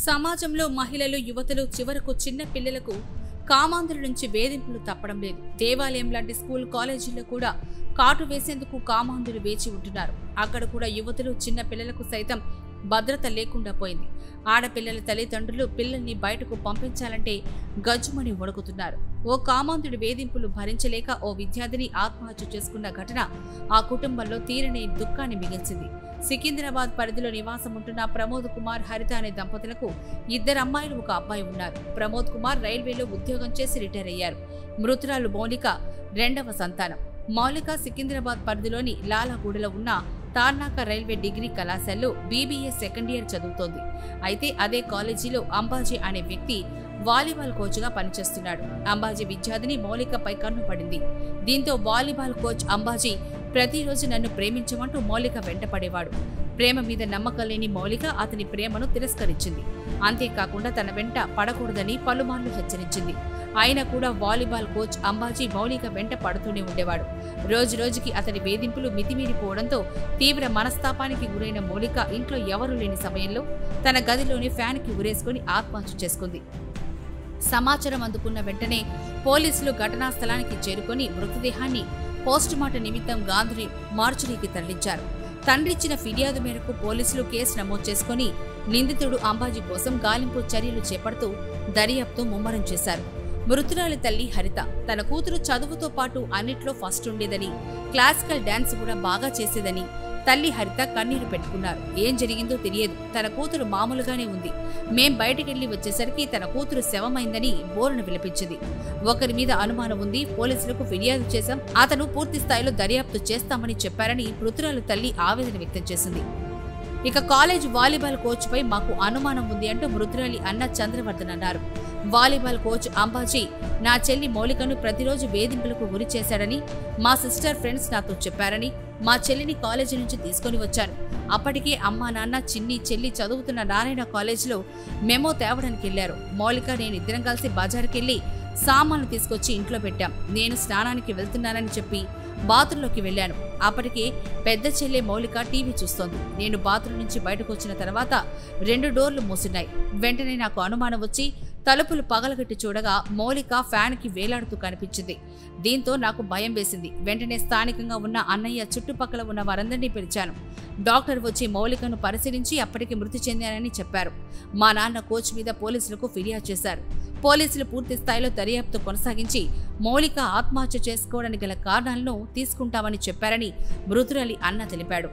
సమాజంలో మహిళలు యువతులు చివరకు చిన్న పిల్లలకు కామాంధుల నుంచి వేధింపులు తప్పడం లేదు. దేవాలయం లాంటి స్కూల్ కాలేజీల్లో కూడా కాటు వేసేందుకు కామాంధులు వేచి ఉంటున్నారు. అక్కడ కూడా యువతులు చిన్న పిల్లలకు సైతం భద్రత లేకుండా పోయింది. ఆడపిల్లల తల్లిదండ్రులు పిల్లల్ని బయటకు పంపించాలంటే గజ్జుమని వణుకుతున్నారు. ఓ కామాంధుడి వేధింపులు భరించలేక ఓ విద్యార్థిని ఆత్మహత్య చేసుకున్న ఘటన ఆ కుటుంబంలో తీరని దుఃఖాన్ని మిగిల్చింది. సికింద్రాబాద్ పరిధిలో నివాసం ఉంటున్న ప్రమోద్ కుమార్, హరిత అనే దంపతులకు 2 అమ్మాయిలు 1 అబ్బాయి ఉన్నారు. ప్రమోద్ కుమార్ రైల్వేలో ఉద్యోగం చేసి రిటైర్ అయ్యారు. మృతురాలు మౌలిక 2వ సంతానం. మౌలిక సికింద్రాబాద్ పరిధిలోని లాలాగూడలో ఉన్న తార్నాక రైల్వే డిగ్రీ కళాశాలలో BBA సెకండ్ ఇయర్ చదువుతోంది. అయితే అదే కాలేజీలో అంబాజీ అనే వ్యక్తి వాలీబాల్ కోచ్గా పనిచేస్తున్నాడు. అంబాజీ విద్యార్థిని మౌలికపై కన్ను పడింది. దీంతో వాలీబాల్ కోచ్ అంబాజీ ప్రతిరోజు నన్ను ప్రేమించమంటూ మౌలిక వెంటపడేవాడు. ప్రేమ మీద నమ్మకం లేని మౌలిక అతని ప్రేమను తిరస్కరించింది. అంతేకాకుండా తన వెంట పడకూడదని పలుమార్లు హెచ్చరించింది. అయినా కూడా వాలీబాల్ కోచ్ అంబాజీ మౌలిక వెంట పడుతూనే ఉండేవాడు. రోజురోజుకి అతని వేధింపులు మితిమీరిపోవడంతో తీవ్ర మనస్తాపానికి గురైన మౌలిక ఇంట్లో ఎవరూ లేని సమయంలో తన గదిలోని ఫ్యాన్కి ఉరేసుకుని ఆత్మహత్య చేసుకుంది. సమాచారం అందుకున్న వెంటనే పోలీసులు ఘటనా స్థలానికి చేరుకుని మృతదేహాన్ని పోస్టుమార్టం నిమిత్తం గాంధీ మార్చురీకి తరలించారు. తండ్రిచ్చిన ఫిర్యాదు మేరకు పోలీసులు కేసు నమోదు చేసుకుని నిందితుడు అంబాజీ కోసం గాలింపు చర్యలు చేపడుతూ దర్యాప్తు ముమ్మరం చేశారు. మృతురాలి తల్లి హరిత తన కూతురు చదువుతో పాటు అన్నిట్లో ఫస్ట్ ఉండేదని, క్లాసికల్ డాన్స్ కూడా బాగా చేసేదని తల్లి హరిత కన్నీరు పెట్టుకున్నారు. ఏం జరిగిందో తెలియదు, తన కూతురు మామూలుగానే ఉంది. మేం బయటికెళ్లి వచ్చేసరికి తన కూతురు శవమైందని బోరున విలపించింది. ఒకరి మీద అనుమానం ఉంది, పోలీసులకు ఫిర్యాదు చేశాం, అతను పూర్తి స్థాయిలో దర్యాప్తు చేస్తామని చెప్పారని మృతురాలు తల్లి ఆవేదన వ్యక్తం చేసింది. ఇక కాలేజ్ వాలీబాల్ కోచ్ పై మాకు అనుమానం ఉంది అంటూ మృతురాలి అన్న చంద్రవర్ధన్ అన్నారు. వాలీబాల్ కోచ్ అంబాజీ నా చెల్లి మౌలికను ప్రతిరోజు వేధింపులకు గురి చేశాడని మా సిస్టర్ ఫ్రెండ్స్ నాతో చెప్పారని, మా చెల్లిని కాలేజీ నుంచి తీసుకుని వచ్చాను. అప్పటికే అమ్మా నాన్న చిన్ని చెల్లి చదువుతున్న నారాయణ కాలేజీలో మెమో తేవడానికి వెళ్లారు. మౌలిక నేను ఇద్దరం కలిసి బజార్కెళ్లి సామాన్లు తీసుకొచ్చి ఇంట్లో పెట్టాం. నేను స్నానానికి వెళ్తున్నానని చెప్పి బాత్రూంలోకి వెళ్లాను. అప్పటికే పెద్ద చెల్లె మౌలిక టీవీ చూస్తోంది. నేను బాత్రూం నుంచి బయటకు వచ్చిన తర్వాత 2 డోర్లు మూసున్నాయి. వెంటనే నాకు అనుమానం వచ్చి తలుపులు పగలగొట్టి చూడగా మౌలిక ఫ్యాన్కి వేలాడుతూ కనిపించింది. దీంతో నాకు భయం వేసింది. వెంటనే స్థానికంగా ఉన్న అన్నయ్య, చుట్టుపక్కల ఉన్న వారందరినీ పిలిచాను. డాక్టర్ వచ్చి మౌలికను పరిశీలించి అప్పటికి మృతి చెందానని చెప్పారు. మా నాన్న కోచ్ మీద పోలీసులకు ఫిర్యాదు చేశారు. పోలీసులు పూర్తి స్థాయిలో దర్యాప్తు కొనసాగించి మౌలిక ఆత్మహత్య చేసుకోవడానికి గల కారణాలను తీసుకుంటామని చెప్పారని మృతురాలి అన్న తెలిపాడు.